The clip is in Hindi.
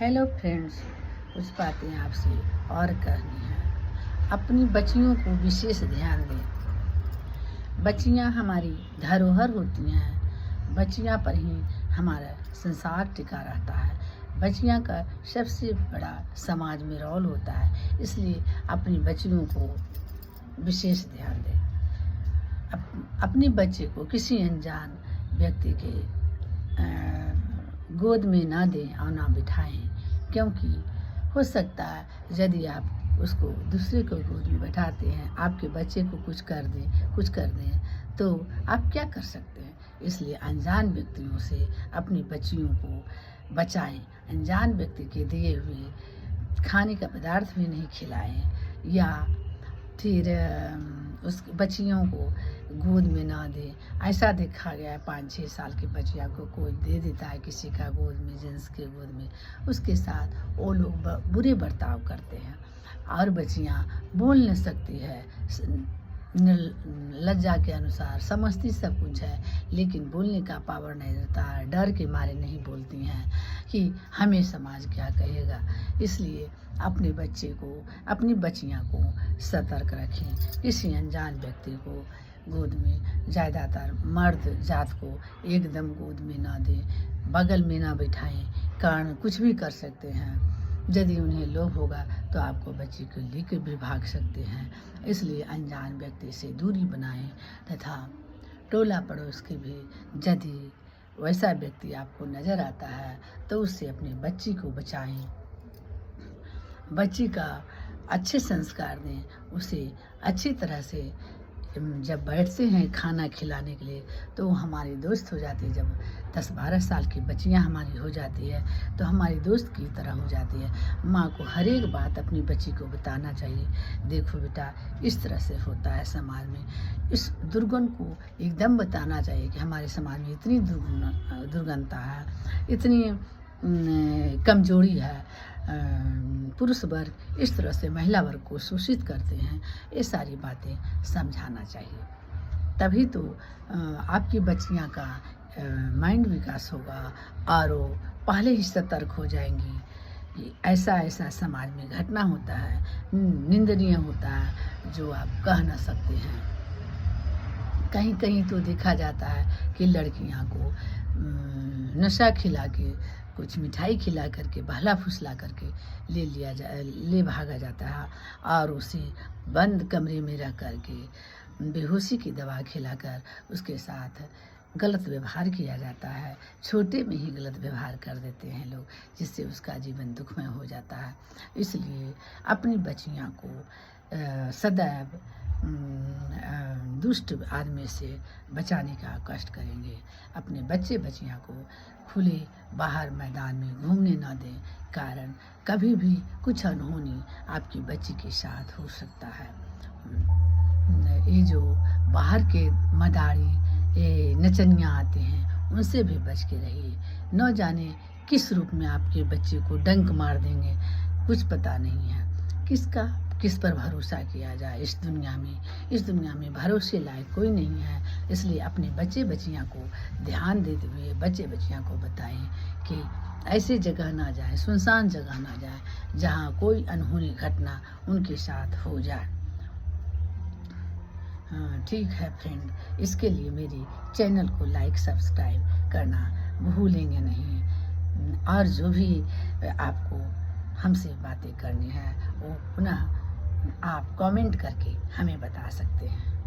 हेलो फ्रेंड्स, कुछ बातें आपसे और कहनी है। अपनी बच्चियों को विशेष ध्यान दें। बच्चियां हमारी धरोहर होती हैं। बच्चियां पर ही हमारा संसार टिका रहता है। बच्चियां का सबसे बड़ा समाज में रोल होता है, इसलिए अपनी बच्चियों को विशेष ध्यान दें। अपने बच्चे को किसी अनजान व्यक्ति के गोद में ना दें और ना बिठाएं, क्योंकि हो सकता है यदि आप उसको दूसरे को गोद में बैठाते हैं, आपके बच्चे को कुछ कर दें तो आप क्या कर सकते हैं। इसलिए अनजान व्यक्तियों से अपनी बच्चियों को बचाएं। अनजान व्यक्ति के दिए हुए खाने का पदार्थ भी नहीं खिलाएं, या फिर उस बच्चियों को गोद में ना दे। ऐसा देखा गया है 5-6 साल की बच्चिया को कोई दे देता है किसी का गोद में, जेंट्स के गोद में, उसके साथ वो लोग बुरे बर्ताव करते हैं। और बच्चियाँ बोल नहीं सकती है, लज्जा के अनुसार समझती सब कुछ है, लेकिन बोलने का पावर नहीं रहता है। डर के मारे नहीं बोलती हैं कि हमें समाज क्या कहेगा। इसलिए अपने बच्चे को, अपनी बच्चियां को सतर्क रखें। किसी अनजान व्यक्ति को गोद में, ज़्यादातर मर्द जात को एकदम गोद में ना दें, बगल में ना बिठाएं, कारण कुछ भी कर सकते हैं। यदि उन्हें लोभ होगा तो आपको बच्चे को लेकर भी भाग सकते हैं। इसलिए अनजान व्यक्ति से दूरी बनाएं, तथा टोला पड़ोस के भी यदि वैसा व्यक्ति आपको नज़र आता है तो उससे अपनी बच्ची को बचाएं। बच्ची का अच्छे संस्कार दें, उसे अच्छी तरह से जब बैठते हैं खाना खिलाने के लिए तो वो हमारी दोस्त हो जाती है। जब 10-12 साल की बच्चियां हमारी हो जाती है तो हमारी दोस्त की तरह हो जाती है। माँ को हर एक बात अपनी बच्ची को बताना चाहिए। देखो बेटा, इस तरह से होता है समाज में। इस दुर्गुण को एकदम बताना चाहिए कि हमारे समाज में इतनी दुर्गुणता है, इतनी कमजोरी है। पुरुष वर्ग इस तरह से महिला वर्ग को शोषित करते हैं। ये सारी बातें समझाना चाहिए, तभी तो आपकी बच्चियां का माइंड विकास होगा और वो पहले ही सतर्क हो जाएंगी कि ऐसा समाज में घटना होता है, निंदनीय होता है, जो आप कह ना सकते हैं। कहीं कहीं तो देखा जाता है कि लड़कियां को नशा खिला के, कुछ मिठाई खिला करके, बहला फुसला करके ले भागा जाता है और उसे बंद कमरे में रख करके बेहोशी की दवा खिलाकर उसके साथ गलत व्यवहार किया जाता है। छोटे में ही गलत व्यवहार कर देते हैं लोग, जिससे उसका जीवन दुखमय हो जाता है। इसलिए अपनी बच्चियां को सदैव दुष्ट आदमी से बचाने का कष्ट करेंगे। अपने बच्चियां को खुले बाहर मैदान में घूमने ना दें, कारण कभी भी कुछ अनहोनी आपकी बच्ची के साथ हो सकता है। ये जो बाहर के मदारी, ये नचनियाँ आते हैं, उनसे भी बच के रहिए। न जाने किस रूप में आपके बच्चे को डंक मार देंगे, कुछ पता नहीं है। किस पर भरोसा किया जाए। इस दुनिया में भरोसे लायक कोई नहीं है। इसलिए अपने बच्चियां को ध्यान देते हुए बच्चियां को बताएं कि ऐसे जगह ना जाए, सुनसान जगह ना जाए, जहाँ कोई अनहोनी घटना उनके साथ हो जाए। हाँ, ठीक है फ्रेंड, इसके लिए मेरी चैनल को लाइक सब्सक्राइब करना भूलेंगे नहीं। और जो भी आपको हमसे बातें करनी है वो पुनः आप कमेंट करके हमें बता सकते हैं।